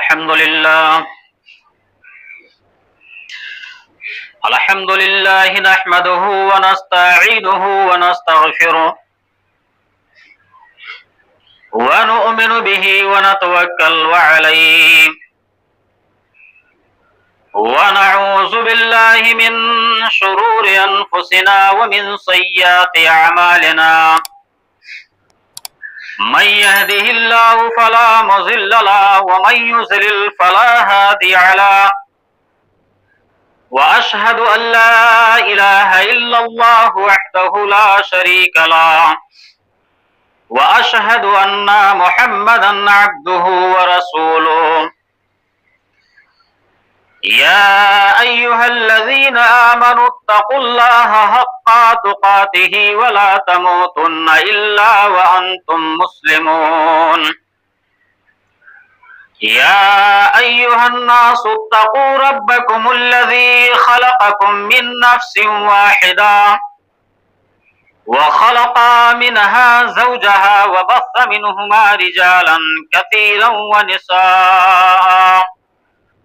الحمد لله نحمده ونستعينه ونستغفره ونؤمن به ونتوكل عليه ونعوذ بالله من شرور أنفسنا ومن سيئات أعمالنا من يهده الله فلا مضل له ومن يضلل فلا هادي له وأشهد أن لا إله إلا الله وحده لا شريك له وأشهد أن محمدا عبده ورسوله يا أيها الذين آمنوا اتقوا الله حق تقاته ولا تموتن إلا وأنتم مسلمون يا أيها الناس اتقوا ربكم الذي خلقكم من نفس واحدة وخلق منها زوجها وبث منهما رجالا كثيرا ونساء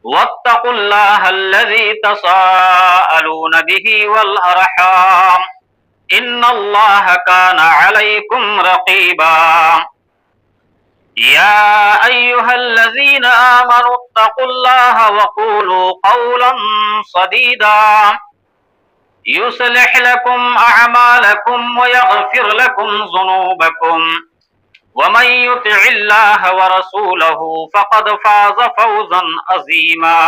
واتقوا الله الذي تساءلون به والأرحام إن الله كان عليكم رقيبا يا أيها الذين آمنوا اتقوا الله وقولوا قولا سديدا يصلح لكم أعمالكم ويغفر لكم ذنوبكم ومن يطع الله ورسوله فقد فاز فوزا عظيما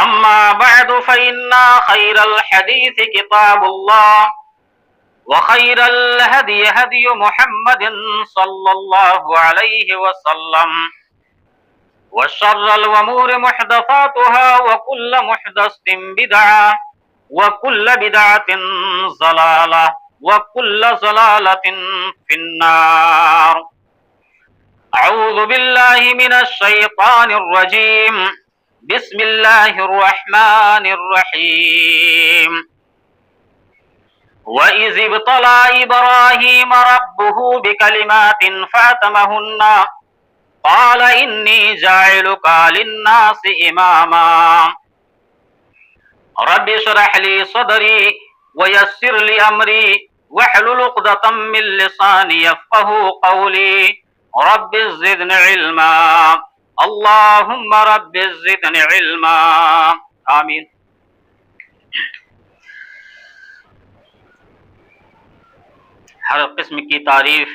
أما بعد فإن خير الحديث كتاب الله وخير الهدي هدي محمد صلى الله عليه وسلم وشر الأمور محدثاتها وكل محدثة بدعة وكل بدعة ضلالة وكل ضلالة في النار أعوذ بالله من الشيطان الرجيم بسم الله الرحمن الرحيم وَإِذِ ابْتَلَى إِبْرَاهِيمَ رَبُّهُ بِكَلِمَاتٍ فَأَتَمَّهُنَّ قَالَ إِنِّي جَاعِلُكَ لِلنَّاسِ إِمَامًا رَبِّ اشْرَحْ لِي صَدْرِي وَيَسِّرْ لِي أَمْرِي وَاحْلُلْ عُقْدَةً مِّن لِّسَانِي يَفْقَهُوا قَوْلِي رَبِّ زِدْنِي عِلْمًا اللهم رب زدني علما آمین۔ ہر قسم کی تعریف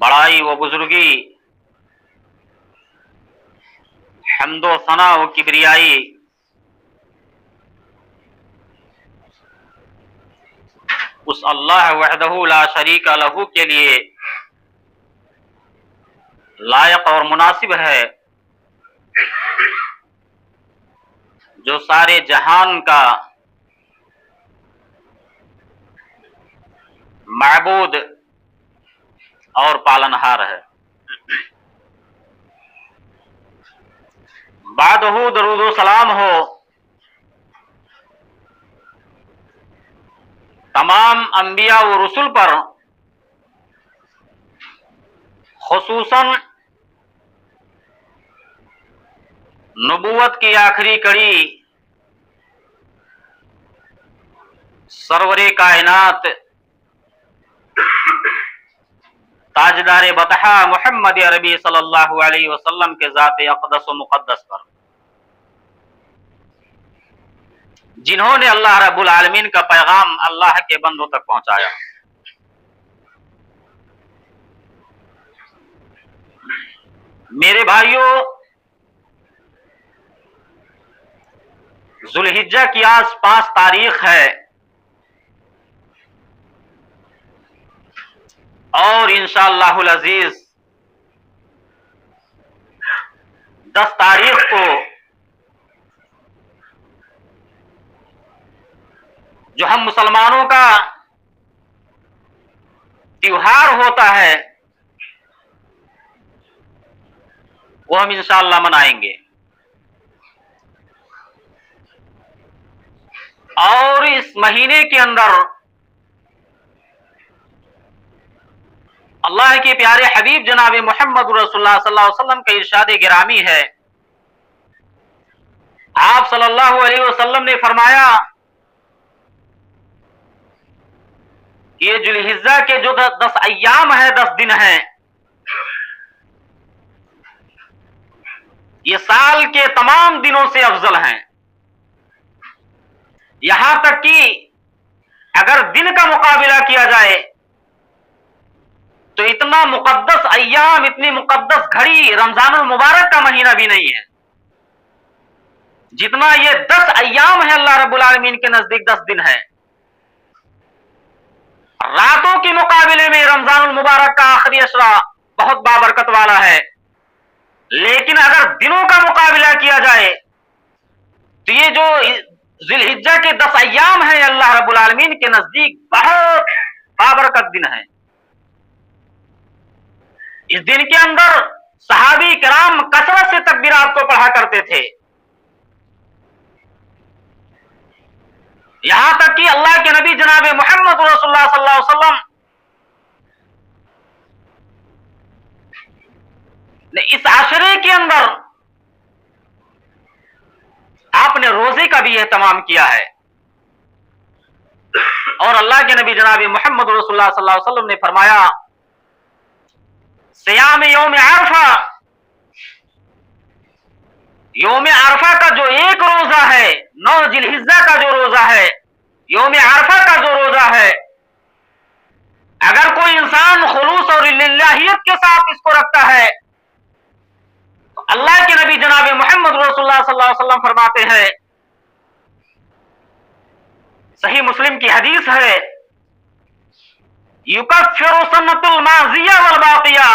بڑائی و بزرگی، حمد و ثنا و کبریائی اس اللہ وحدہ لا شریک لہ کے لیے لائق اور مناسب ہے جو سارے جہان کا معبود اور پالنہار ہے۔ بعدہ درود و سلام ہو تمام انبیاء و رسل پر، خصوصاً نبوت کی آخری کڑی سرور کائنات تاجدار بطحا محمد عربی صلی اللہ علیہ وسلم کے ذات اقدس و مقدس پر، جنہوں نے اللہ رب العالمین کا پیغام اللہ کے بندوں تک پہنچایا۔ میرے بھائیوں، ذوالحجہ کی آج 5 تاریخ ہے اور انشاءاللہ العزیز 10 تاریخ کو جو ہم مسلمانوں کا تیوہار ہوتا ہے وہ ہم انشاءاللہ منائیں گے، اور اس مہینے کے اندر اللہ کے پیارے حبیب جناب محمد رسول اللہ صلی اللہ علیہ وسلم کا ارشاد گرامی ہے، آپ صلی اللہ علیہ وسلم نے فرمایا یہ ذوالحجہ کے جو 10 ایام ہیں، 10 دن ہیں، یہ سال کے تمام دنوں سے افضل ہیں، یہاں تک کہ اگر دن کا مقابلہ کیا جائے تو اتنا مقدس ایام، اتنی مقدس گھڑی رمضان المبارک کا مہینہ بھی نہیں ہے جتنا یہ 10 ایام ہے اللہ رب العالمین کے نزدیک 10 دن ہے۔ راتوں کے مقابلے میں رمضان المبارک کا آخری عشرہ بہت بابرکت والا ہے، لیکن اگر دنوں کا مقابلہ کیا جائے تو یہ جو ذوالحجہ کے 10 ایام ہیں اللہ رب العالمین کے نزدیک بہت بابرکت دن ہے۔ اس دن کے اندر صحابی کرام کثرت سے تکبیرات کو پڑھا کرتے تھے، یہاں تک کہ اللہ کے نبی جناب محمد رسول اللہ صلی اللہ علیہ وسلم نے اس عشرے کے اندر آپ نے روزے کا بھی اہتمام کیا ہے، اور اللہ کے نبی جناب محمد رسول اللہ صلی اللہ علیہ وسلم نے فرمایا صیام یوم عرفہ، یوم عرفہ کا جو ایک روزہ ہے، 9 ذوالحجہ کا جو روزہ ہے، یوم عرفہ کا جو روزہ ہے، اگر کوئی انسان خلوص اور للہیت کے ساتھ اس کو رکھتا ہے تو اللہ کے نبی جناب محمد رسول اللہ صلی اللہ علیہ وسلم فرماتے ہیں، صحیح مسلم کی حدیث ہے، یکفر سنۃ الماضیہ والباقیہ،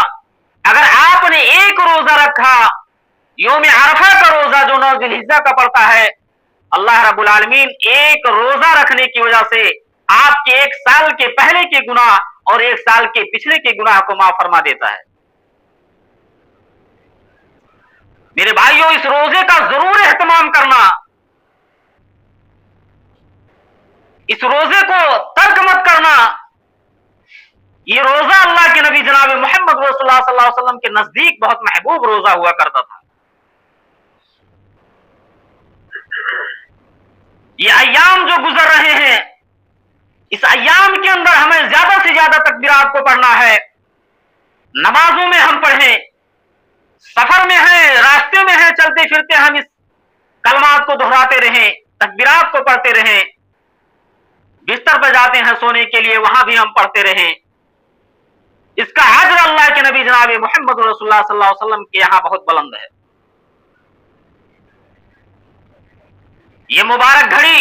اگر آپ نے ایک روزہ رکھا، یوم عرفہ کا روزہ جو 9 ذوالحجہ کا پڑتا ہے، اللہ رب العالمین ایک روزہ رکھنے کی وجہ سے آپ کے 1 سال کے پہلے کے گناہ اور 1 سال کے پچھلے کے گناہ کو معاف فرما دیتا ہے۔ میرے بھائیوں، اس روزے کا ضرور اہتمام کرنا، اس روزے کو ترک مت کرنا۔ یہ روزہ اللہ کے نبی جناب محمد رسول اللہ صلی اللہ علیہ وسلم کے نزدیک بہت محبوب روزہ ہوا کرتا تھا۔ یہ ایام جو گزر رہے ہیں، اس ایام کے اندر ہمیں زیادہ سے زیادہ تکبیرات کو پڑھنا ہے، نمازوں میں ہم پڑھیں، سفر میں ہیں، راستے میں ہیں، چلتے پھرتے ہم اس کلمات کو دہراتے رہیں، تکبیرات کو پڑھتے رہیں، بستر پر جاتے ہیں سونے کے لیے وہاں بھی ہم پڑھتے رہیں۔ اس کا اجر اللہ کے نبی جناب محمد رسول اللہ صلی اللہ علیہ وسلم کے یہاں بہت بلند ہے۔ یہ مبارک گھڑی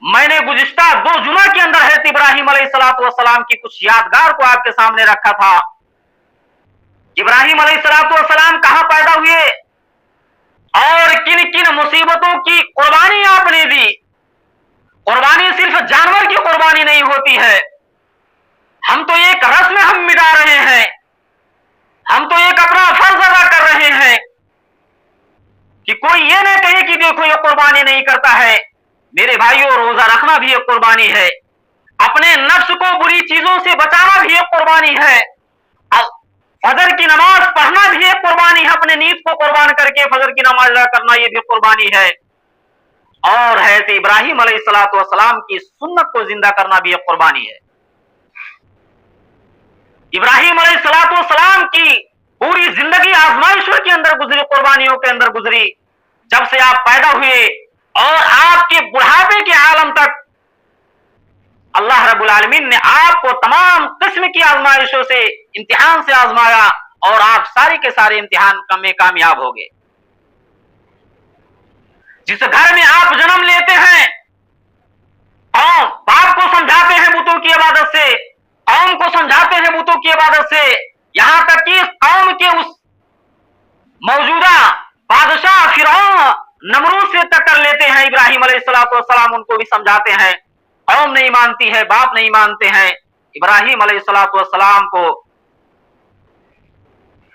میں نے گزشتہ 2 جمعہ کے اندر حضرت ابراہیم علیہ السلام کی کچھ یادگار کو آپ کے سامنے رکھا تھا۔ ابراہیم علیہ السلام کہاں پیدا ہوئے اور کن کن مصیبتوں کی قربانی آپ نے دی۔ قربانی صرف جانور کی قربانی نہیں ہوتی ہے، ہم تو ایک رسم ہم مٹا رہے ہیں، ہم تو ایک اپنا فرض ادا کر رہے ہیں کہ کوئی یہ نہ کہے کہ دیکھو یہ قربانی نہیں کرتا ہے۔ میرے بھائیوں، روزہ رکھنا بھی ایک قربانی ہے، اپنے نفس کو بری چیزوں سے بچانا بھی ایک قربانی ہے، فجر کی نماز پڑھنا بھی ایک قربانی ہے، اپنے نیند کو قربان کر کے فجر کی نماز ادا کرنا یہ بھی قربانی ہے، اور حضرت ابراہیم علیہ السلام کی سنت کو زندہ کرنا بھی ایک قربانی ہے۔ ابراہیم علیہ السلام کی پوری زندگی آزمائشوں کے اندر گزری، قربانیوں کے اندر گزری، جب سے آپ پیدا ہوئے اور آپ کے بڑھاپے کے عالم تک اللہ رب العالمین نے آپ کو تمام قسم کی آزمائشوں سے، امتحان سے آزمایا، اور آپ سارے کے سارے امتحان میں کامیاب ہو گئے۔ جس گھر میں آپ جنم لیتے ہیں اور باپ کو سمجھاتے ہیں بتوں کی عبادت سے، قوم کو سمجھاتے ہیں بتوں کی عبادت سے، یہاں تک کہ قوم کے اس موجودہ بادشاہ فرعون نمرود سے ٹکر لیتے ہیں، ابراہیم علیہ السلام ان کو بھی سمجھاتے ہیں، قوم نہیں مانتی ہے، باپ نہیں مانتے ہیں، ابراہیم علیہ السلام کو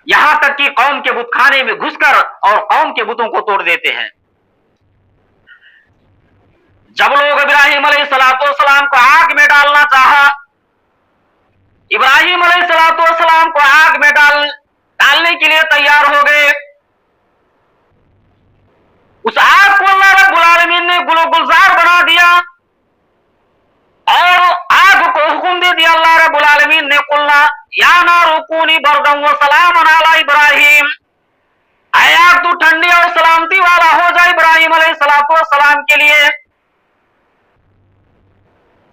یہاں تک کہ قوم کے بت خانے میں گھس کر اور قوم کے بتوں کو توڑ دیتے ہیں۔ جب لوگ ابراہیم علیہ السلام کو آگ میں ڈالنا چاہا इब्राहिम अलैहिस्सलाम को आग में डालने के लिए तैयार हो गए। उस आग को अल्लाह रब्बुल आलमीन ने गुलजार बना दिया और आग को हुक्म दे दिया अल्लाह रब्बुल आलमीन ने, कुल्ला या नारु कूनी बरदम व सलामन अला इब्राहिम, ऐ आग तू ठंडी और सलामती वाला हो जाए इब्राहिम अलैहिस्सलाम के लिए।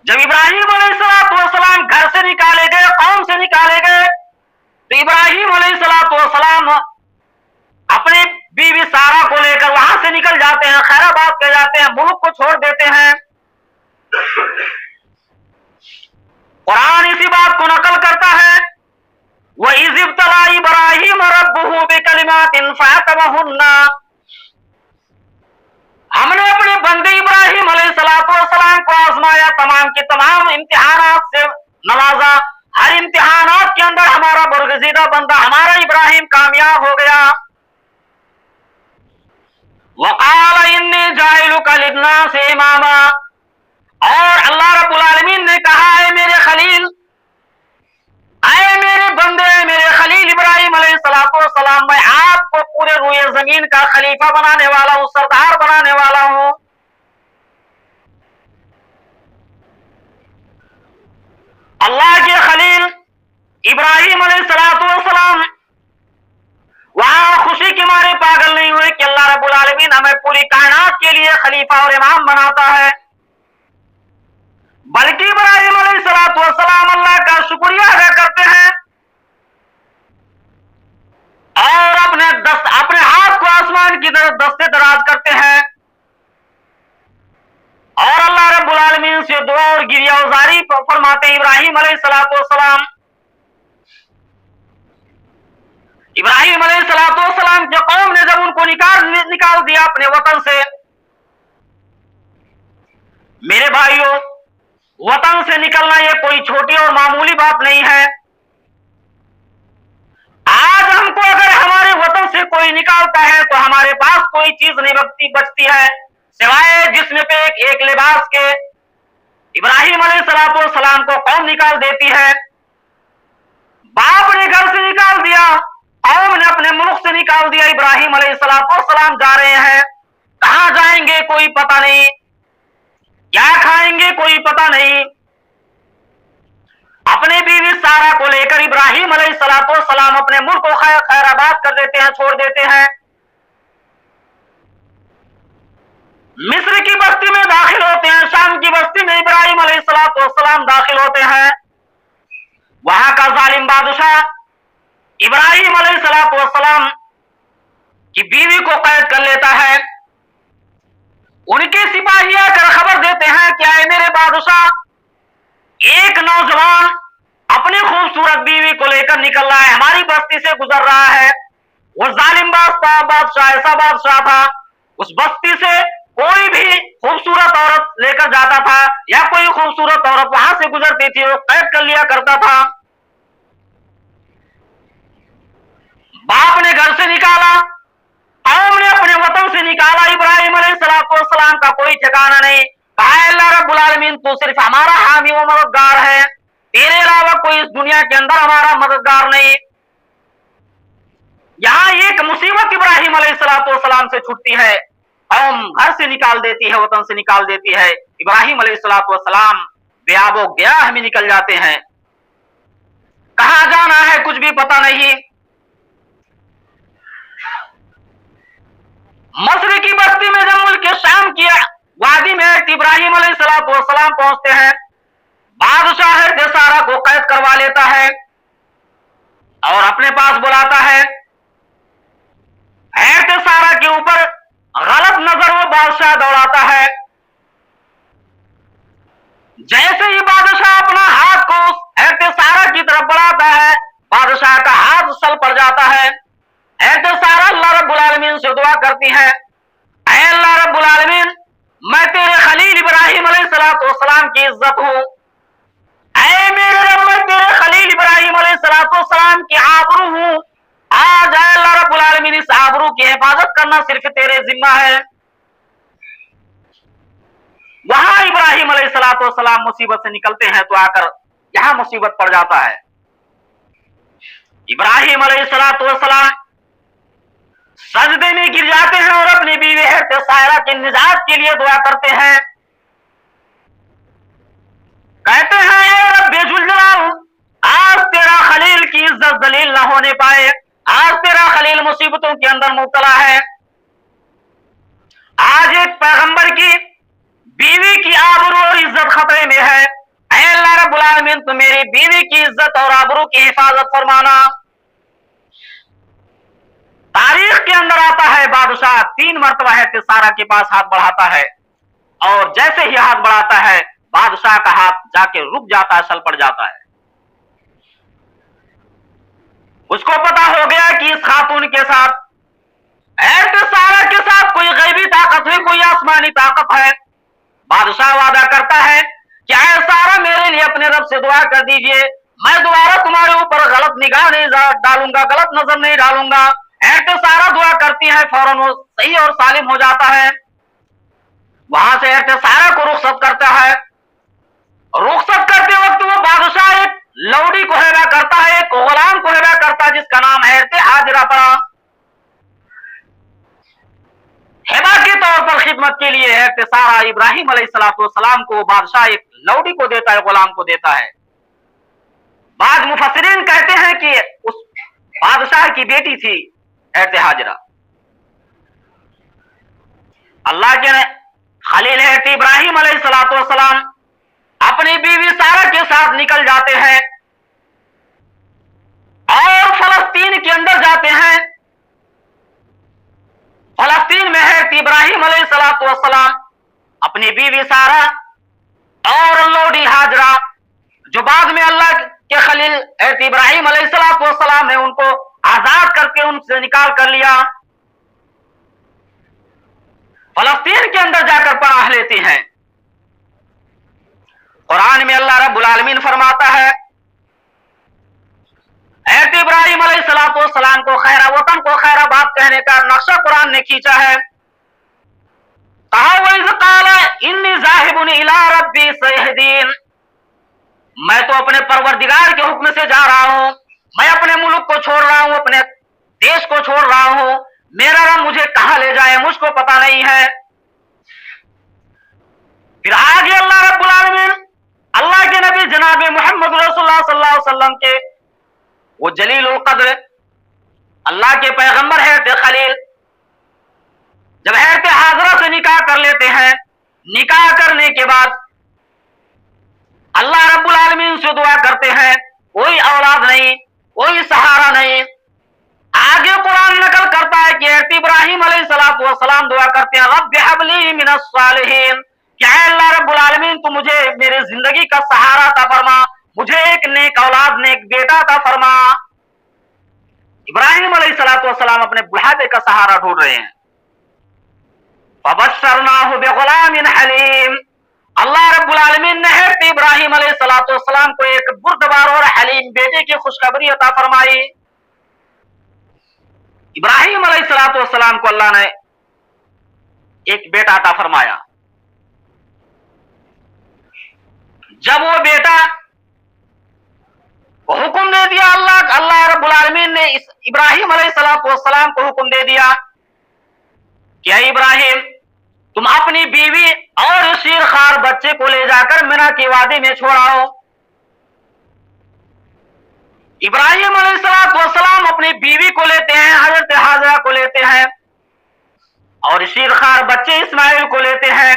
जब इब्राहिम अलैहिस्सलाम घर से निकाले गए, कौम से निकाले गए, तो इब्राहिम अलैहिस्सलाम अपने बीवी सारा को लेकर वहां से निकल जाते हैं, खैराबाद के जाते हैं, मुल्क को छोड़ देते हैं। कुरान इसी बात को नकल करता है, व इज़ इब्तला इब्राहिम रब्बुहु बिकलिमातिन फअतमहुन्ना, हमने अपने बंदे इब्राहिम अलैहिस्सलाम को आजमाया, तमाम के तमाम इम्तिहानात से नवाजा। हर इम्तिहानात के अंदर हमारा बरगज़ीदा बंदा हमारा इब्राहिम कामयाब हो गया। वक़ाल इन्नी जाइलुका लिन्नासि इमामा, और अल्लाह रब्बुल आलमीन ने कहा है मेरे खलील, आए मेरे बंदे, मेरे खलील इब्राहिम अलैहिस्सलाम, मैं आपको पूरे रूए जमीन का खलीफा बनाने वाला हूं, सरदार बनाने वाला हूं। अल्लाह के खलील इब्राहिम अलैहिस्सलाम वहां खुशी के मारे पागल नहीं हुए कि अल्लाह रब्बुल आलमीन हमें पूरी कायनात के लिए खलीफा और इमाम बनाता है, बल्कि इब्राहिम अलैहिस्सलाम अल्लाह का शुक्रिया अदा करते हैं और अपने हाथ को आसमान की तरफ दस्ते दराज करते हैं और अल्लाह रब्बुल आलमीन से दुआ और गिरियाज़ारी फरमाते। इब्राहिम अलैहिस्सलाम के कौम ने जब उनको निकाल दिया अपने वतन से, मेरे भाइयों, वतन से निकलना ये कोई छोटी और मामूली बात नहीं है। आज हमको अगर हमारे वतन से कोई निकालता है तो हमारे पास कोई चीज नहीं बचती है सिवाय जिस्म पे एक लिबास के। इब्राहिम अलैहिस्सलाम को कौम निकाल देती है, बाप ने घर से निकाल दिया, कौम ने अपने मुल्क से निकाल दिया। इब्राहिम अलैहिस्सलाम जा रहे हैं, कहां जाएंगे कोई पता नहीं, क्या खाएंगे कोई पता नहीं। अपने बीवी सारा को लेकर इब्राहिम अलैहिस्सलाम अपने मुल्क को खैराबाद कर देते हैं, छोड़ देते हैं। मिस्र की बस्ती में दाखिल होते हैं, शाम की बस्ती में इब्राहिम अलैहिस्सलाम दाखिल होते हैं। वहां का जालिम बादशाह इब्राहिम अलैहिस्सलाम की बीवी को कैद कर लेता है। उनके सिपाही आकर खबर देते हैं कि आए मेरे बादशाह, एक नौजवान अपनी खूबसूरत बीवी को लेकर निकल रहा है, हमारी बस्ती से गुजर रहा है। वो जालिम बादशाह ऐसा बादशाह था, उस बस्ती से कोई भी खूबसूरत औरत लेकर जाता था या कोई खूबसूरत औरत वहां से गुजरती थी, वो कैद कर लिया करता था। बाप ने घर से निकाला, कौम ने अपने वतन से निकाला, इब्राहिम अलैहिस्सलाम का कोई ठिकाना नहीं। कहा अल्लाह रब्बुल आलमीन तू सिर्फ हमारा हामी व मददगार है, तेरे अलावा कोई इस दुनिया के अंदर हमारा मददगार नहीं। यहां एक मुसीबत इब्राहिम अलैहिस्सलाम से छुटती है, कौम घर से निकाल देती है, वतन से निकाल देती है। इब्राहिम अलैहिस्सलाम बेआबो गयाह में निकल जाते हैं, कहां जाना है कुछ भी पता नहीं। मस्र की बस्ती में जब मुल्क के शाम की वादी में इब्राहिम अलैहिस्सलाम पहुंचते हैं, बादशाह है सारा को कैद करवा लेता है और अपने पास बुलाता है। सारा के ऊपर गलत नजर वो बादशाह दौड़ाता है। जैसे ही बादशाह अपना हाथ को सारा की तरफ बढ़ाता है, बादशाह का हाथ सल पड़ जाता है। सारा अल्लाह रब्बुल आलमीन से दुआ करती है, ऐ अल्लाह रब्बुल आलमीन, मैं तेरे खलील इब्राहिम अलैहिस्सलाम की इज्जत हूं, ऐ मेरे रब, मैं तेरे खलील इब्राहिम अलैहिस्सलाम की आबरू हूं। आज ऐ अल्लाह रब्बुल आलमीन इस आबरू की हिफाजत करना सिर्फ तेरे जिम्मा है। वहां इब्राहिम अलैहिस्सलाम मुसीबत से निकलते हैं तो आकर यहां मुसीबत पड़ जाता है। इब्राहिम अलैहिस्सलाम सजदे में गिर जाते हैं और अपनी बीवी हज़रत सारा की निजात के लिए दुआ करते हैं। कहते हैं ए रब्बे जुल जलाल, आज तेरा खलील की इज्जत जलील ना होने पाए, आज तेरा खलील मुसीबतों के अंदर मुब्तला है। आज एक पैगंबर की बीवी की आबरू और इज्जत खतरे में है। ऐ अल्लाह रब्बुल आलमीन, तो मेरी बीवी की इज्जत और आबरू की हिफाजत फरमाना। तारीख के अंदर आता है बादशाह 3 मरतबा है कि सारा के पास हाथ बढ़ाता है, और जैसे ही हाथ बढ़ाता है बादशाह का हाथ जाके रुक जाता है, सल पड़ जाता है। उसको पता हो गया कि इस खातून के साथ, सारा के साथ कोई गैबी ताकत है, कोई आसमानी ताकत है। बादशाह वादा करता है कि ऐ सारा, मेरे लिए अपने रब से दुआ कर दीजिए, मैं दोबारा तुम्हारे ऊपर गलत निगाह नहीं डालूंगा, गलत नजर नहीं डालूंगा। सारा दुआ करती है, फौरन वो सही और सालिम हो जाता है। वहां से सारा को रुखसत करता है। रुखसत करते वक्त वो बादशाह एक लौड़ी को हिबा करता है, एक गुलाम को हिबा करता है जिसका नाम है हाजिरा पड़ा। हिबा के तौर पर खिदमत के लिए है सारा इब्राहिम अलैहिस्सलाम को बादशाह एक लौड़ी को देता है, गुलाम को देता है। बाद मुफस्सिरीन कहते हैं कि उस बादशाह की बेटी थी हाजिरा। अल्लाह के खलील है इब्राहिम अलैहिस्सलाम अपनी बीवी सारा के साथ निकल जाते हैं और फलस्तीन के अंदर जाते हैं। फलस्तीन में है इब्राहिम अलैहिस्सलाम अपनी बीवी सारा और लौड़ी हाजरा, जो बाद में अल्लाह के खलील इब्राहिम अलैहिस्सलाम ने उनको आजाद करके उनसे निकाल कर लिया। फलस्तीन के अंदर जाकर पनाह लेते हैं। कुरान में अल्लाह रब्बुल आलमीन फरमाता है, इब्राहिम अलैहिस्सलाम को खैरा वतन को खैराबाद कहने का नक्शा कुरान ने खींचा है। कहा वइज़ क़ाला इन्नी ज़ाहिबुन इला रब्बी सयहदीन, मैं तो अपने परवरदिगार के हुक्म से जा रहा हूं, मैं अपने मुल्क को छोड़ रहा हूं, अपने देश को छोड़ रहा हूं, मेरा रब मुझे कहां ले जाए मुझको पता नहीं है। फिर आगे अल्लाह रब्बुल आलमीन अल्लाह के नबी जनाब मोहम्मद रसूलुल्लाह सल्लल्लाहु अलैहि वसल्लम के वो जलीलुल कद्र अल्लाह के पैगंबर है खलील, जब हाजरा से निकाह कर लेते हैं, निकाह करने के बाद अल्लाह रब्बुल आलमीन से दुआ करते हैं, कोई औलाद नहीं, कोई सहारा नहीं। आगे कुरान नकल करता है कि इब्राहिम अलैहिस्सलाम दुआ करते हैं, रब्बि हबली मिनस सालिहीन, क्या अल्लाह रब्बुल आलमीन तू मुझे मेरे जिंदगी का सहारा अता फरमा, मुझे एक नेक औलाद नेक बेटा अता फरमा। इब्राहिम अलैहिस्सलाम अपने बुढ़ापे का सहारा ढूंढ रहे हैं। फबश्शरनाहु बिगुलामिन हलीम, अल्लाह रब्बुल आलमीन ने इब्राहिम अलैहिस्सलाम को एक बुर्दबार और हलीम बेटे की खुशखबरी अता फरमाई। इब्राहिम अलैहिस्सलाम को अल्लाह ने एक बेटा अता फरमाया। जब वो बेटा को हुक्म दे दिया, अल्लाह रब्बुल आलमीन ने इस इब्राहिम अलैहिस्सलाम को हुक्म दे दिया कि इब्राहिम तुम अपनी बीवी और शीरखार बच्चे को ले जाकर मिना की वादी में छोड़ाओ। इब्राहिम अलैहिस्सलाम अपनी बीवी को लेते हैं, हजरत हाजरा को लेते हैं, और शीरखार बच्चे इस्माइल को लेते हैं।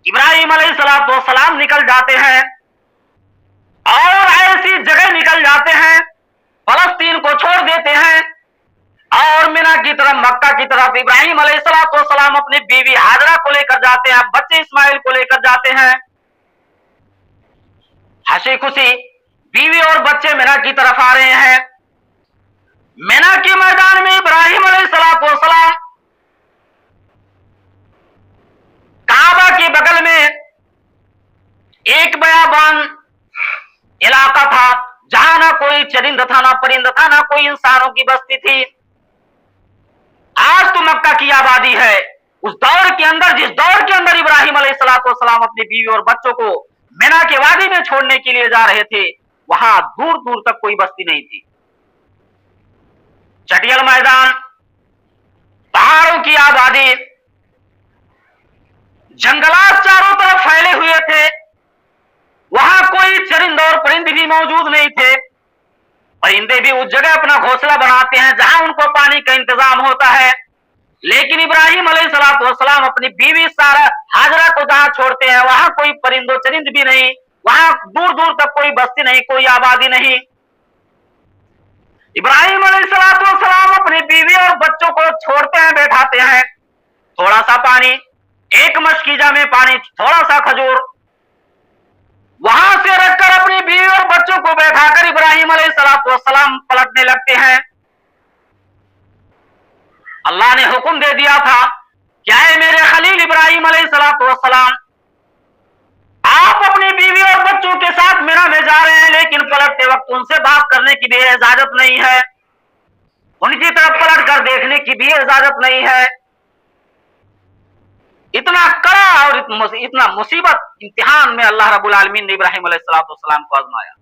इब्राहिम अलैहिस्सलाम निकल जाते हैं और ऐसी जगह निकल जाते हैं, फलस्तीन को छोड़ देते हैं और मिना की तरफ, मक्का की तरफ इब्राहिम अलैहिस्सलाम अपनी बीवी हाजरा को लेकर जाते हैं, बच्चे इस्माइल को लेकर जाते हैं। हंसी खुशी बीवी और बच्चे मिना की तरफ आ रहे हैं। मिना के मैदान में इब्राहिम अलैहिस्सलाम काबा के बगल में एक बयाबान इलाका था, जहां ना कोई चरिंद था, ना परिंद था, ना कोई इंसानों की बस्ती थी। आज तो मक्का की आबादी है। उस दौर के अंदर, जिस दौर के अंदर इब्राहिम अलैहिस्सलाम अपनी बीवी और बच्चों को मिना के वादी में छोड़ने के लिए जा रहे थे, वहां दूर दूर तक कोई बस्ती नहीं थी। चटियल मैदान, पहाड़ों की आबादी, जंगलात चारों तरफ फैले हुए थे। वहां कोई चरिंद और परिंदे भी मौजूद नहीं थे। परिंदे भी उस जगह अपना घोंसला बनाते हैं जहां उनको पानी का इंतजाम होता है। लेकिन इब्राहिम अलैहिस्सलाम अपनी बीवी सारा हाजरा को जहां छोड़ते हैं वहां कोई परिंदो चरिंद भी नहीं, वहां दूर दूर तक कोई बस्ती नहीं, कोई आबादी नहीं। इब्राहिम अलैहिस्सलाम अपनी बीवी और बच्चों को छोड़ते हैं, बैठाते हैं। थोड़ा सा पानी, एक मशकीजा में पानी, थोड़ा सा खजूर, वहां से रखकर अपनी बीवी और बच्चों को बैठाकर इब्राहिम अलैहिस्सलाम पलटने लगते हैं। अल्लाह ने हुक्म दे दिया था, क्या है मेरे खलील इब्राहिम अलैहिस्सलाम, आप अपनी बीवी और बच्चों के साथ मीना में जा रहे हैं, लेकिन पलटते वक्त उनसे बात करने की भी इजाजत नहीं है, उनकी तरफ पलट कर देखने की भी इजाजत नहीं है। इतना कड़ा और इतना मुसीबत इम्तिहान में अल्लाह रब्बुल आलमीन ने इब्राहिम अलैहिस्सलाम को आजमाया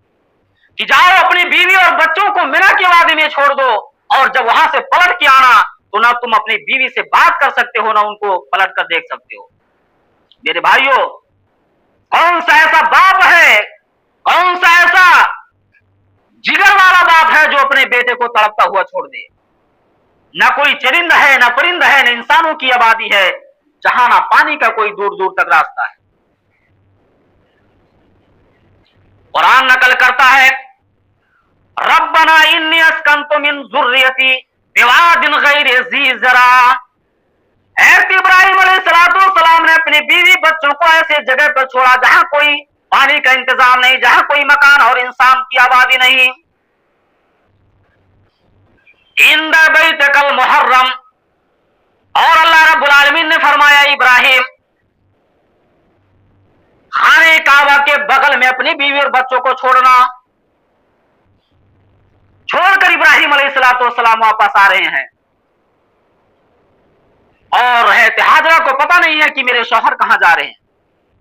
कि जाओ अपनी बीवी और बच्चों को मीना के वादी में छोड़ दो, और जब वहां से पलट के आना तो ना तुम अपनी बीवी से बात कर सकते हो, ना उनको पलट कर देख सकते हो। मेरे भाइयों, कौन सा ऐसा बाप है, कौन सा ऐसा जिगर वाला बाप है जो अपने बेटे को तड़पता हुआ छोड़ दे? ना कोई चरिंद है, ना परिंद है, ना इंसानों की आबादी है, जहां ना पानी का कोई दूर दूर तक रास्ता है। कुरान नकल करता है, रब्बना इन्नी अस्कंतु मिन ज़ुर्रियती बिवादिन गैरि ज़ी ज़रा। इब्राहिम अलैहिस्सलाम ने अपनी बीवी बच्चों को ऐसे जगह पर छोड़ा जहां कोई पानी का इंतजाम नहीं, जहां कोई मकान और इंसान की आबादी नहीं। इंद बैतकल मुहर्रम, और अल्लाह रब्बुल आलमीन ने फरमाया, इब्राहिम खाने काबा के बगल में अपनी बीवी और बच्चों को छोड़ना। छोड़कर इब्राहिम अलैहिस्सलाम वापस आ रहे हैं, और हाजरा को पता नहीं है कि मेरे शौहर कहां जा रहे हैं।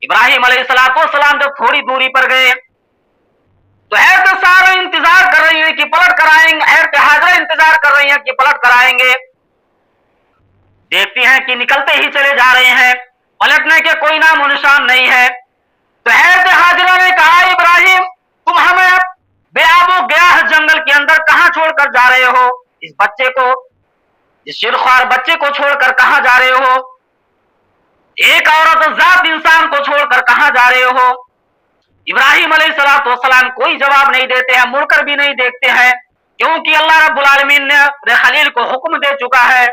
इब्राहिम अलैहिस्सलाम जब थोड़ी दूरी पर गए तो तो सारे इंतजार कर रही है कि पलट कर आएंगे, हाजरा इंतजार कर रही है कि पलट कर आएंगे। देखती हैं कि निकलते ही चले जा रहे हैं, पलटने के कोई नाम और निशान नहीं है। तो हाजरा ने कहा, इब्राहिम तुम हमें बेआबो गया जंगल के अंदर कहां छोड़कर जा रहे हो? इस बच्चे को, इस शिरख्वार बच्चे को छोड़कर कहां जा रहे हो? एक औरत जात इंसान को छोड़कर कहां जा रहे हो? इब्राहिम अलैहिस्सलाम कोई जवाब नहीं देते हैं, मुड़कर भी नहीं देखते हैं, क्योंकि अल्लाह रब्बुल आलमीन ने अपने खलील को हुक्म दे चुका है।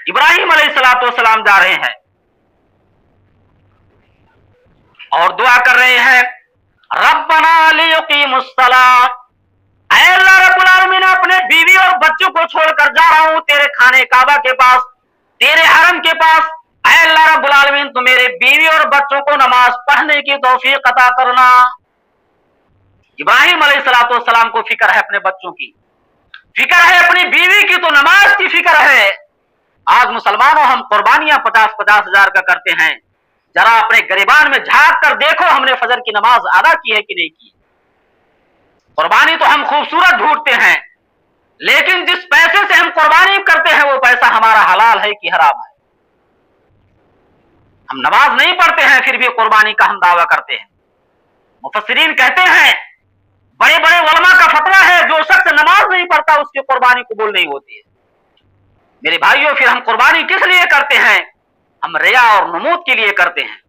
इब्राहिम अलैहिस्सलाम जा रहे हैं और दुआ कर रहे हैं, रब्बना लियुकीमुस्सलाह, ऐ अल्लाह रब्बुल आलमीन अपने बीवी और बच्चों को छोड़कर जा रहा हूं तेरे खाने काबा के पास, तेरे हरम के पास। ऐ अल्लाह रब्बुल आलमीन तो मेरे बीवी और बच्चों को नमाज पढ़ने की तौफीक अता करना। इब्राहिम अलैहिस्सलाम को फिक्र है अपने बच्चों की, फिक्र है अपनी बीवी की, तो नमाज की फिक्र है। आज मुसलमानों हम कुर्बानियां 50-50 हजार का करते हैं, जरा अपने गरिबान में झांक कर देखो हमने फजर की नमाज अदा की है कि नहीं की। कुर्बानी तो हम खूबसूरत ढूंढते हैं, लेकिन जिस पैसे से हम कुर्बानी करते हैं वो पैसा हमारा हलाल है कि हराम है? हम नमाज नहीं पढ़ते हैं फिर भी कुर्बानी का हम दावा करते हैं। मुफस्सिरीन कहते हैं, बड़े बड़े उलमा का फतवा है, जो शख्स नमाज नहीं पढ़ता उसकी कुर्बानी कबूल नहीं होती है। मेरे भाइयों, फिर हम कुर्बानी किस लिए करते हैं? हम रिया और नमूद के लिए करते हैं।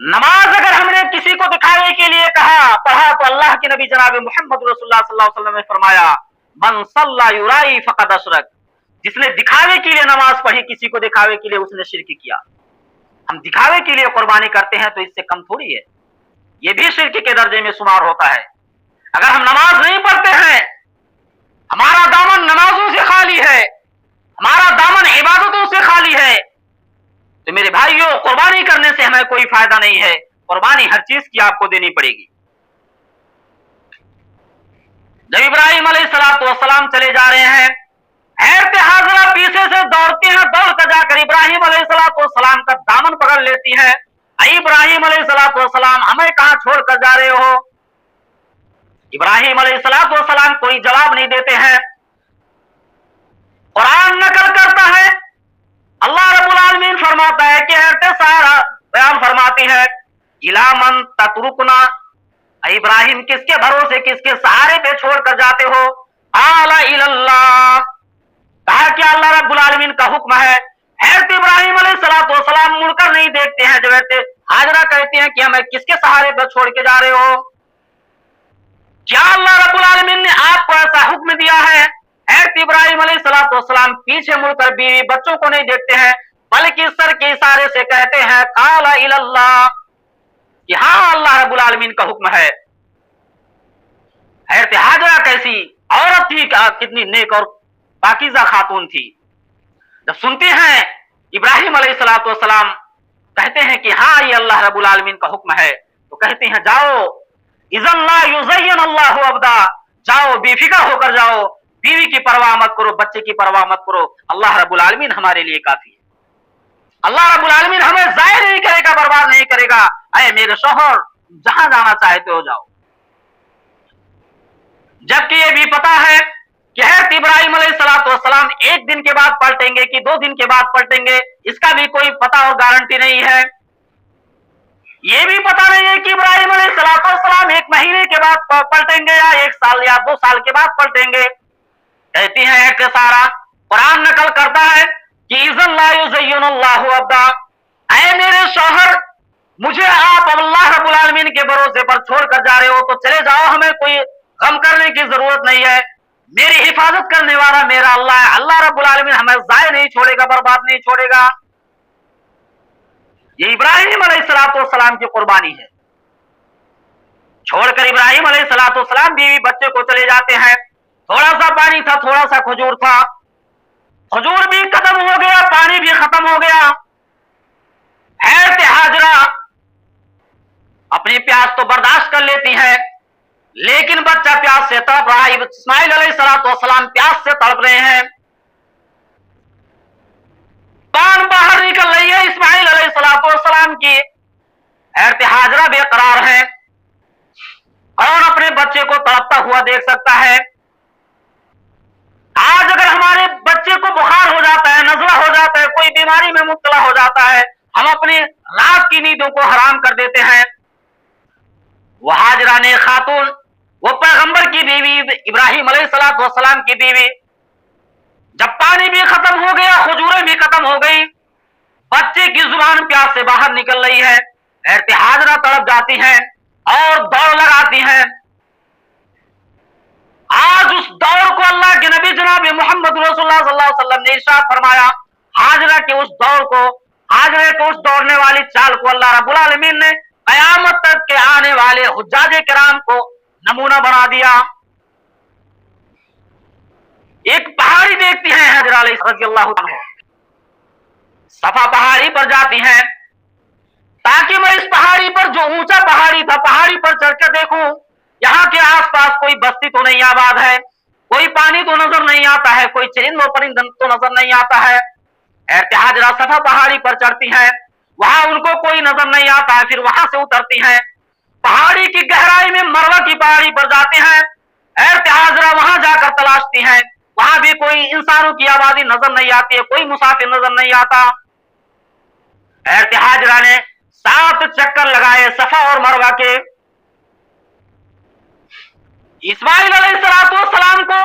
नमाज अगर हमने किसी को दिखावे के लिए कहा, पढ़ा, तो अल्लाह के नबी जनाब मोहम्मद रसूलुल्लाह सल्लल्लाहु अलैहि वसल्लम ने फरमाया, मन सल्ला युराई फक़द अशरक, जिसने दिखावे के लिए नमाज पढ़ी, किसी को दिखावे के लिए, उसने शिर्क किया। हम दिखावे के लिए कुर्बानी करते हैं तो इससे कम थोड़ी है, ये भी शिर्क के दर्जे में शुमार होता है। अगर हम नमाज नहीं पढ़ते हैं, हमारा दामन नमाजों से खाली है, हमारा दामन इबादतों से खाली है, तो मेरे भाइयों कुर्बानी करने से हमें कोई फायदा नहीं है। कुर्बानी हर चीज की आपको देनी पड़ेगी। जब इब्राहिम अलैहिस्सलाम चले जा रहे हैं, हैरत हाजरा पीछे से दौड़ती हैं, दौड़ कर जाकर इब्राहिम अलैहिस्सलाम का दामन पकड़ लेती है। इब्राहिम अलैहिस्सलाम हमें कहां छोड़ कर जा रहे हो? इब्राहिम अलैहिस्सलाम कोई जवाब नहीं देते हैं। कुरान नकल करता है, अल्लाह रब्बुल आलमीन फरमाता है कि हज़रत सारा बयान फरमाती है, इला मन ततरुकना, इब्राहिम किसके भरोसे किसके सहारे पे छोड़कर जाते हो? आला इल्लाह, कहा कि अल्लाह रब्बुल आलमीन का हुक्म है। हज़रत इब्राहिम अलैहिस्सलाम मुड़कर नहीं देखते हैं। जब हाजरा कहते हैं कि हमें किसके सहारे पर छोड़ के जा रहे हो? क्या अल्लाह रब्बुल आलमीन ने आपको ऐसा हुक्म दिया है? हज़रत इब्राहिम अलैहिस्सलाम पीछे मुड़कर बीवी बच्चों को नहीं देखते हैं, बल्कि सर के इशारे से कहते हैं आला इल्लाह, कि हाँ अल्लाह रब्बुल आलमीन का हुक्म है। हज़रत हाजरा कैसी औरत थी, कितनी नेक और पाकीज़ा खातून थी। जब सुनते हैं इब्राहिम अलैहिस्सलाम कहते हैं कि हाँ ये अल्लाह रब्बुल आलमीन का हुक्म है, तो कहते हैं जाओ, इज़न ला युज़य्यन अल्लाहु अब्दा, जाओ बेफिक्र होकर जाओ, बीवी की परवाह मत करो, बच्चे की परवाह मत करो, अल्लाह रब्बुल आलमीन हमारे लिए काफी है। अल्लाह रब्बुल आलमीन हमें ज़ाया नहीं करेगा, बर्बाद नहीं करेगा। ऐ मेरे शौहर, जहां जाना चाहते हो जाओ। जबकि ये भी पता है कि हज़रत इब्राहिम अलैहिस्सलाम एक दिन के बाद पलटेंगे कि 2 दिन के बाद पलटेंगे, इसका भी कोई पता और गारंटी नहीं है। ये भी पता नहीं है कि इब्राहिम अलैहिस्सलाम 1 महीने के बाद पलटेंगे या 1 साल या 2 साल के बाद पलटेंगे। कहती है कि सारा, कुरान नकल करता है कि इज़न ला युज़य्यिनु अल्लाहु अब्दा, ऐ मेरे शौहर, मुझे आप अल्लाह रब्बुल आलमीन के भरोसे पर छोड़कर जा रहे हो तो चले जाओ, हमें कोई गम करने की जरूरत नहीं है। मेरी हिफाजत करने वाला मेरा अल्लाह है, अल्लाह रब्बुल आलमीन हमें ज़ाया नहीं छोड़ेगा, बर्बाद नहीं छोड़ेगा। ये इब्राहिम अलैहिस्सलाम की कुर्बानी है। छोड़कर इब्राहिम अलैहिस्सलाम बीवी बच्चे को चले जाते हैं। थोड़ा सा पानी था, थोड़ा सा खजूर था, खजूर भी खत्म हो गया, पानी भी खत्म हो गया। हज़रत हाजरा अपनी प्यास तो बर्दाश्त कर लेती है, लेकिन बच्चा प्यास से तड़प रहा है। इस्माइल अलैहिस्सलाम प्यास से तड़प रहे हैं, पान बाहर निकल रही है इस्माइल अलैहिस्सलाम की। हज़रत हाजरा बेकरार है। कौन अपने बच्चे को तड़पता हुआ देख सकता है? आज अगर हमारे बच्चे को बुखार हो जाता है, नज़ला हो जाता है, कोई बीमारी में मुब्तला हो जाता है, हम अपनी रात की नींदों को हराम कर देते हैं। वो हाजरा ने खातून, वो पैगंबर की बीवी, इब्राहिम अलैहिस्सलाम की बीवी, जब पानी भी खत्म हो गया, खजूरें भी खत्म हो गई, बच्चे की जुबान प्यास से बाहर निकल रही है, हज़रत हाजरा तड़प जाती हैं और दौड़ लगाती हैं। आज उस दौड़ को अल्लाह के नबी जनाब मोहम्मद रसूलुल्लाह सल्लल्लाहु अलैहि वसल्लम ने इरशाद फरमाया, हाजरा के उस दौड़ को, हाजरा के उस दौड़ने वाली चाल को अल्लाह रब्बुल आलमीन ने कयामत तक के आने वाले हुज्जाज किराम को नमूना बना दिया। एक पहाड़ी देखती हैं हाजरा रज़ियल्लाहु अन्हा, सफा पहाड़ी पर जाती हैं ताकि मैं इस पहाड़ी पर, जो ऊंचा पहाड़ी था, पहाड़ी पर चढ़कर देखूं यहाँ के आसपास कोई बस्ती तो नहीं आबाद है, कोई पानी तो नजर नहीं आता है, कोई चरिंद व परिंद तो नजर नहीं आता है। हाजरा सफा पहाड़ी पर चढ़ती हैं, वहां उनको कोई नजर नहीं आता है, फिर वहां से उतरती हैं, पहाड़ी की गहराई में मरवा की पहाड़ी पर जाते हैं। हाजरा वहां जाकर तलाशती हैं, वहां भी कोई इंसानों की आबादी नजर नहीं आती है, कोई मुसाफिर नजर नहीं आता। हाजरा ने 7 चक्कर लगाए सफा और मरवा के। इस्माइल अलैहिस्सलाम को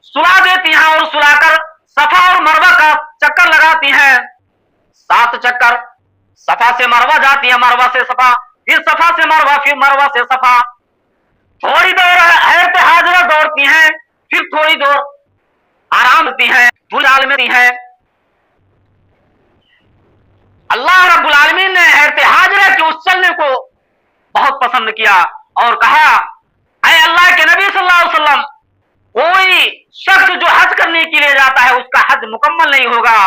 सुला देती हैं और सुलाकर सफा और मरवा का चक्कर लगाती हैं। 7 चक्कर, सफा से मरवा जाती है, मरवा से सफा, फिर सफा से मरवा, फिर मरवा से सफा। थोड़ी देर हज़रत हाजरा दौड़ती हैं, फिर थोड़ी देर आराम करती हैं, भूलाल में हैं। अल्लाह रब्बुल आलमीन ने हज़रत हाजरा के उस चलने को बहुत पसंद किया और कहा, ऐ अल्लाह के नबी सल्लल्लाहु अलैहि वसल्लम, कोई शख्स जो हज करने के लिए जाता है उसका हज मुकम्मल नहीं होगा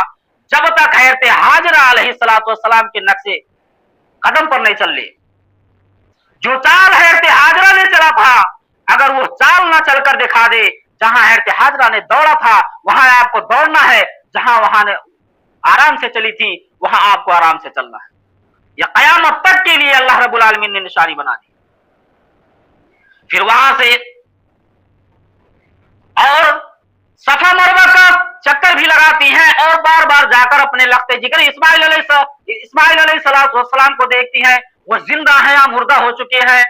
जब तक हज़रत हाजरा अलैहिस्सलाम के नक्शे कदम पर नहीं चल ले। जो चाल हज़रत हाजरा ने चला था, अगर वो चाल ना चलकर दिखा दे, जहां हज़रत हाजरा ने दौड़ा था वहां आपको दौड़ना है, जहां वहां ने आराम से चली थी वहां आपको आराम से चलना है। यह कयामत तक के लिए अल्लाह रब्बुल आलमीन ने निशानी बना दी। फिर वहां से और सफा मरवा का चक्कर भी लगाती हैं और बार बार जाकर अपने लखते जिक्र इस्माइल अलैहिस्सलाम को देखती हैं, वो जिंदा है या मुर्दा हो चुके हैं।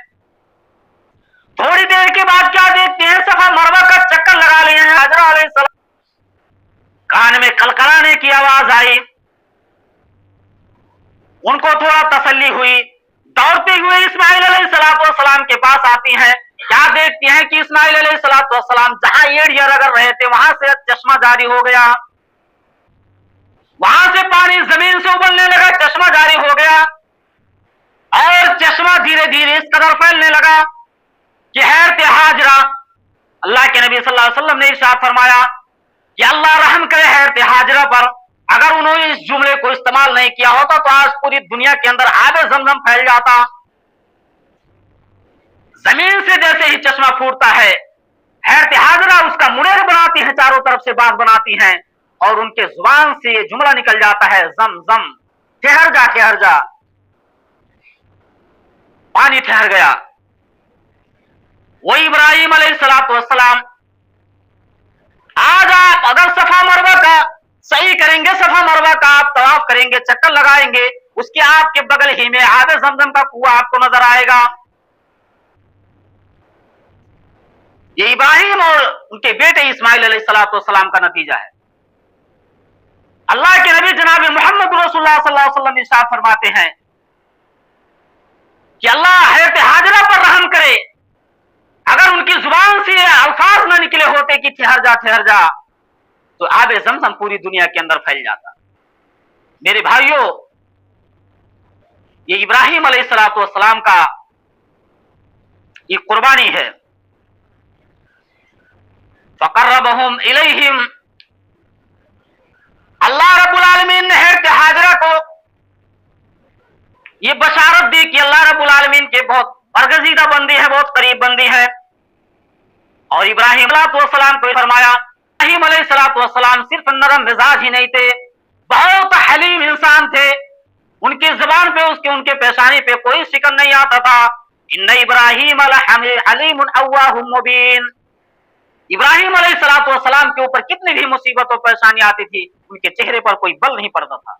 थोड़ी देर के बाद क्या देखते हैं, सफा मरवा का चक्कर लगा लिए हैं हाजरा अलैहिस्सलाम, कान में कलकलाने की आवाज आई, उनको थोड़ा तसल्ली हुई, दौड़ते हुए इस्माइल अलैहिस्सलाम के पास आती हैं। क्या देखती हैं कि इस्माइल अलैहिस्सलाम जहां एड़िया रगड़ रहे थे वहां से चश्मा जारी हो गया, वहां से पानी जमीन से उबलने लगा, चश्मा जारी हो गया और चश्मा धीरे धीरे इस कदर फैलने लगा कि हैरत हाजरा, अल्लाह के नबी सल्लल्लाहु अलैहि वसल्लम ने इरशाद फरमाया कि अल्लाह रहम करे हैरत हाजरा पर, अगर उन्होंने इस जुमले को इस्तेमाल नहीं किया होता तो आज पूरी दुनिया के अंदर आबे ज़मज़म फैल जाता। जमीन से जैसे ही चश्मा फूटता है, हैरत हाजरा उसका मुनेर बनाती हैं, चारों तरफ से बात बनाती हैं और उनके जुबान से ये जुमला निकल जाता है, जम जम, ठहर जा ठहर जा। पानी ठहर गया। वो इब्राहिम अलैहिस्सलाम, आज आप अगर सफा मरवा का सही करेंगे, सफा मरवा का आप तवाफ करेंगे, चक्कर लगाएंगे, उसके आपके बगल ही में आबे ज़मज़म का कुआं आपको नजर आएगा। ये इब्राहिम और उनके बेटे इस्माइल अलैहिस्सलाम का नतीजा है। अल्लाह के नबी जनाब मोहम्मद रसूलुल्लाह सल्लल्लाहु अलैहि वसल्लम इरशाद फरमाते हैं कि अल्लाह हज़रत हाजरा पर रहम करे, अगर उनकी जुबान से अल्फाज न निकले होते कि ठहर जा तो आबे ज़मज़म पूरी दुनिया के अंदर फैल जाता। मेरे भाइयों, ये इब्राहिम अलैहिस्सलाम का ये कुर्बानी है। फ़क़र्रबहुम इलैहिम, अल्लाह रब्बुल आलमीन ने हज़रत हाजरा को ये बशारत दी कि अल्लाह रब्बुल आलमीन के बहुत बरगजीदा बंदी है, बहुत करीब बंदी है। और इब्राहिम अलैहिस्सलाम को फरमाया, इब्राहिम अलैहिस्सलाम सिर्फ नरम मिजाज ही नहीं थे, बहुत हलीम इंसान थे। उनकी जुबान पे उनके पेशानी पे कोई शिकन नहीं आता था। इन्ना इब्राहिम हलीमुन अव्वाहुम मुबीन, इब्राहिम अलैहिस्सलाम के ऊपर कितनी भी मुसीबत और परेशानी आती थी, उनके चेहरे पर कोई बल नहीं पड़ता था।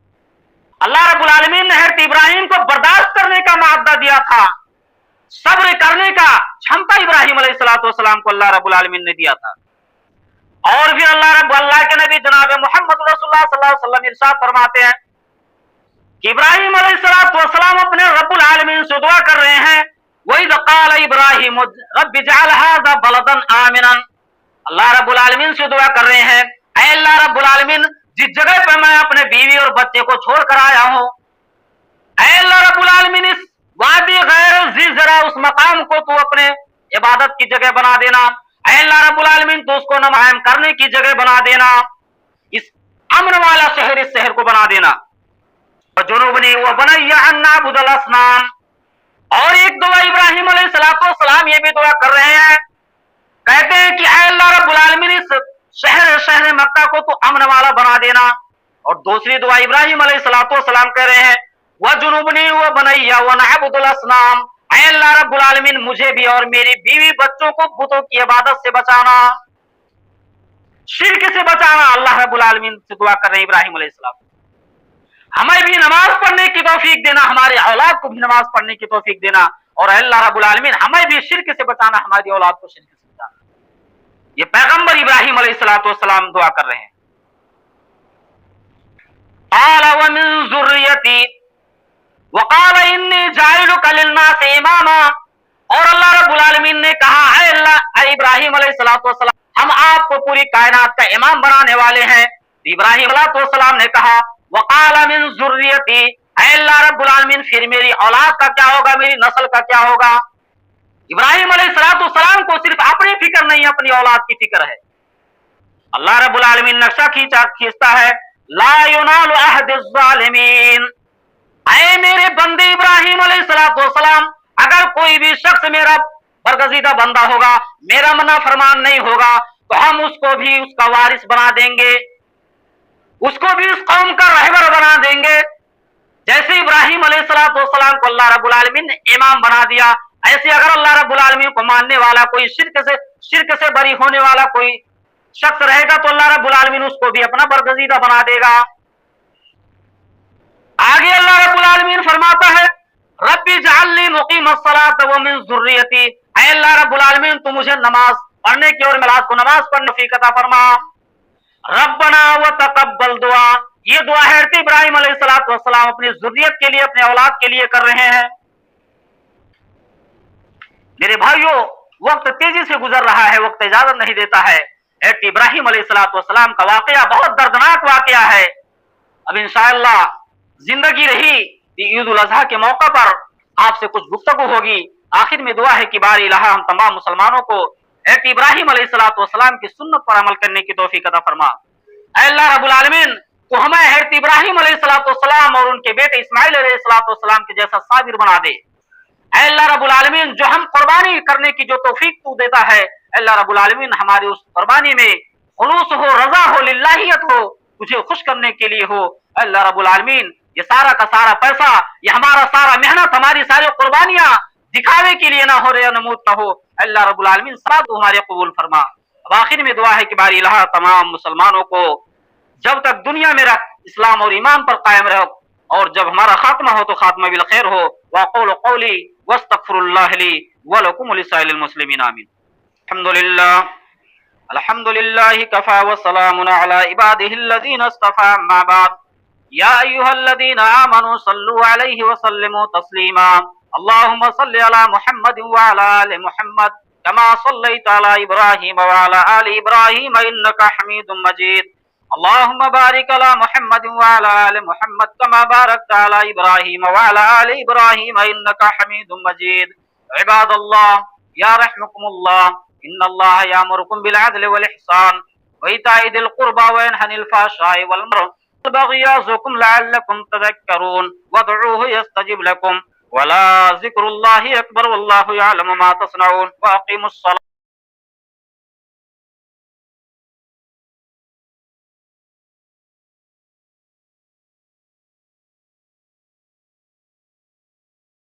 अल्लाह रब्बुल आलमीन ने हज़रत इब्राहिम को बर्दाश्त करने का मादा दिया था, सब्र करने का क्षमता इब्राहिम अलैहिस्सलाम को अल्लाह रब्बुल आलमीन ने दिया था। और फिर अल्लाह के नबी जनाब मोहम्मद रसूलुल्लाह सल्लल्लाहु अलैहि वसल्लम इरशाद फरमाते हैं कि इब्राहिम अलैहिस्सलाम अपने रब्बुल आलमीन से दुआ कर रहे हैं, वइज़ क़ाल इब्राहिम रब्बि जअल हाज़ा बलदन आमिनन, अल्लाह रब्बुल आलमीन से दुआ कर रहे हैं, ऐ अल्लाह रब्बुल आलमीन जिस जगह पर मैं अपने बीवी और बच्चे को छोड़कर आया हूं, ऐ अल्लाह रब्बुल आलमीन इस वादी गैर ज़ी ज़रा उस मकाम को तू अपने इबादत की जगह बना देना, ऐ अल्लाह रब्बुल आलमीन तो उसको नमायम करने की जगह बना देना, इस अमन वाला शहर, इस शहर को बना देना। जुनूबनी व बनय्या अन नअबुदल असनाम, और एक दुआ इब्राहिम अलैहिस्सलाम ये भी दुआ कर रहे हैं, कहते हैं कि ऐ अल्लाह रब्बुल आलमीन इस शहर मक्का को तो अमन वाला बना देना। और दूसरी दुआ इब्राहिम अलैहिस्सलाम कह रहे हैं, व जुनूबनी व बनय्या व नअबुदल असनाम, ऐ अल्लाह रब्बुल आलमीन मुझे भी और मेरी बीवी बच्चों को बुतों की इबादत से बचाना, शिर्क से बचाना। अल्लाह रब्बुल आलमीन से दुआ कर रहे हैं इब्राहिम अलैहिस्सलाम, हमें भी नमाज पढ़ने की तौफीक देना, हमारे औलाद को भी नमाज पढ़ने की तौफीक देना, और अल्लाह रब्बुल आलमीन हमें भी शिर्क से बचाना, हमारी औलाद को शिर्क से बचाना। ये पैगंबर इब्राहिम अलैहिस्सलाम दुआ कर रहे हैं। क़ाल व मिन ज़ुर्रियती व क़ाल इन्नी जाइलुका लिन्नासि इमामा, और अल्लाह रब्बुल आलमीन ने कहा, है अल्लाह इब्राहिम अलैहिस्सलाम हम आपको पूरी कायनात का इमाम बनाने वाले हैं। इब्राहिम अलैहिस्सलाम ने कहा, वक़ाल मिन ज़ुर्रियती, ऐ अल्लाह रब्बुल आलमीन फिर मेरी औलाद का क्या होगा, मेरी नस्ल का क्या होगा। इब्राहिम अलैहिस्सलाम को सिर्फ अपनी फिक्र नहीं, अपनी औलाद की फिक्र है। अल्लाह रब्बुल आलमीन नक्शा खींचता है, ला युनालु अहदिज़ ज़ालिमीन, ऐ मेरे बंदे इब्राहिम अलैहिस्सलाम, अगर कोई भी शख्स मेरा बरगजीदा बंदा होगा, मेरा मना फरमान नहीं होगा, तो हम उसको भी उसका वारिस बना देंगे, उसको भी उस कौम का रहबर बना देंगे। जैसे इब्राहिम अलैहिस्सलाम को अल्लाह रब्बुल आलमीन ने इमाम बना दिया, ऐसे अगर अल्लाह रब्बुल आलमीन को मानने वाला कोई शिर्क से बरी होने वाला कोई शख्स रहेगा तो अल्लाह रब्बुल आलमीन उसको भी अपना बरगजीदा बना देगा। आगे अल्लाह रब्बुल आलमीन फरमाता है, रब्बी जअलनी मुकीमस्सलात व मिन ज़ुर्रियती, ऐ अल्लाह रब्बुल आलमीन तू मुझे नमाज पढ़ने की और मिलाद को नमाज पढ़ने की तौफीक अता फरमा। रब्बना व तकब्बल दुआ, ये दुआ है इब्राहिम अलैहिस्सलातु वस्सलाम अपनी ज़ुर्रियत के लिए, अपने औलाद के लिए कर रहे हैं। मेरे भाइयों, वक्त तेजी से गुजर रहा है, वक्त इजाजत नहीं देता है। इब्राहिम अलैहिस्सलातु वस्सलाम का वाकया बहुत दर्दनाक वाकया है। अब इंशाअल्लाह जिंदगी रही ईद उल अजहा के मौका पर आपसे कुछ गुफ्तगू होगी। आखिर में दुआ है कि बारी इलाहा हम तमाम मुसलमानों को इब्राहिम अलैहिस्सलातु वस्सलाम की सुन्नत पर अमल करने की तौफीक अता फरमा। ऐ अल्लाह रब्बुल आलमीन तो हमें हज़रत इब्राहिम अलैहिस्सलातु वस्सलाम और उनके बेटे इस्माइल अलैहिस्सलातु वस्सलाम के जैसा साबिर बना दे। ऐ अल्लाह रब्बुल आलमीन जो हम कुर्बानी करने की जो तौफीक तू देता है, अल्लाह रब्बुल आलमीन हमारी उस कुर्बानी में खुलूस हो, रजा हो, लिल्लाहियत हो, तुझे खुश करने के लिए हो। अल्लाह रब्बुल आलमीन ये सारा का सारा पैसा, ये हमारा सारा मेहनत, हमारी सारी कुर्बानियां दिखावे के लिए ना हो, रे नमूद ना हो। अल्लाह रब्बुल आलमीन सब हमारे कबूल फरमा। अब आखिर में दुआ है कि बारी इलाहा तमाम मुसलमानों को जब तक दुनिया में रख इस्लाम और ईमान पर कायम रहो, और जब हमारा खात्मा हो तो खात्मा बिल खैर हो। वक़ूलु क़ौली वस्तग़फिरुल्लाह ली व लकुम व लिसाइरिल मुस्लिमीन आमीन। अल्हम्दुलिल्लाह कफ़ा व सलामुन अला इबादिहिल्लज़ीना इस्तफ़ा, अम्मा बाद। या अय्युहल्लज़ीना आमनू सल्लु अलैहि व सल्लिमू तस्लीमा। अल्लाहुम्मा सल्लि अला मुहम्मद व अला आलि मुहम्मद कमा सल्लैता अला इब्राहीम व अला आलि इब्राहीम इन्नका हमीदुम मजीद। अल्लाहुम्मा बारिक अला मुहम्मद व अला आलि मुहम्मद कमा बारकता अला इब्राहीम व अला आलि इब्राहीम इन्नका हमीदुम मजीद। इबादल्लाह या रहमुकुमुल्लाह, इन्नल्लाह यामुरुकुम बिल अदलि वल इहसान व इताइ दिल कुर्बा व यनहा अनिल फ़हशाइ वल मुनकर वल बग़yi यअज़ुकुम लअल्लकुम तज़क्करून वदऊहु यस्तजिब लकुम वला ज़िक्रुल्लाहि अकबर वल्लाहु यअलमु मा तस्नऊन व अक़ीमुस